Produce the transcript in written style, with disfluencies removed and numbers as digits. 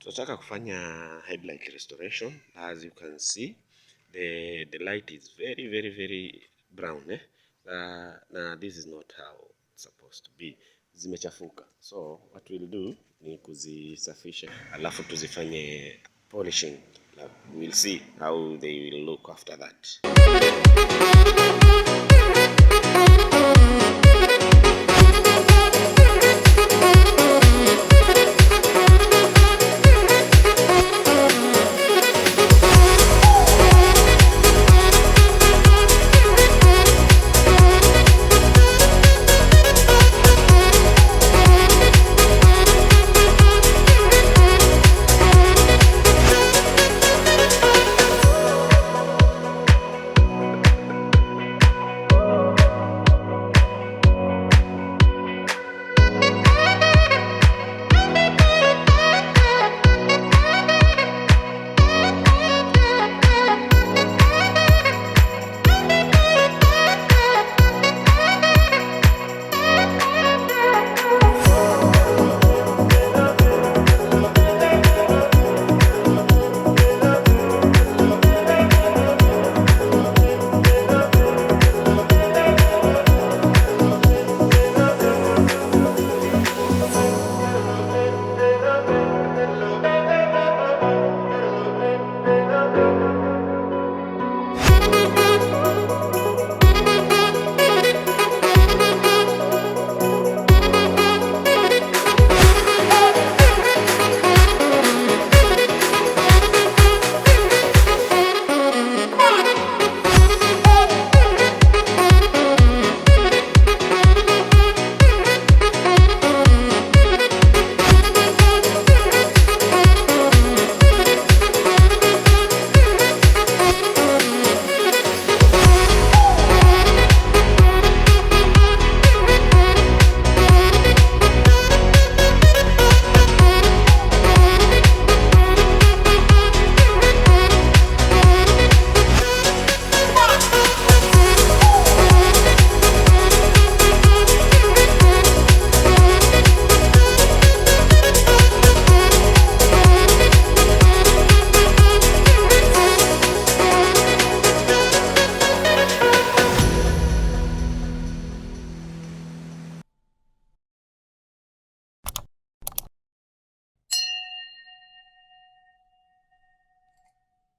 Tunataka kufanya headlight restoration. As you can see, the light is very brown na this is not how it's supposed to be. Zimechafuka. So what we'll do ni kuzisafisha alafu tuzifanye polishing. We'll see how they will look after that.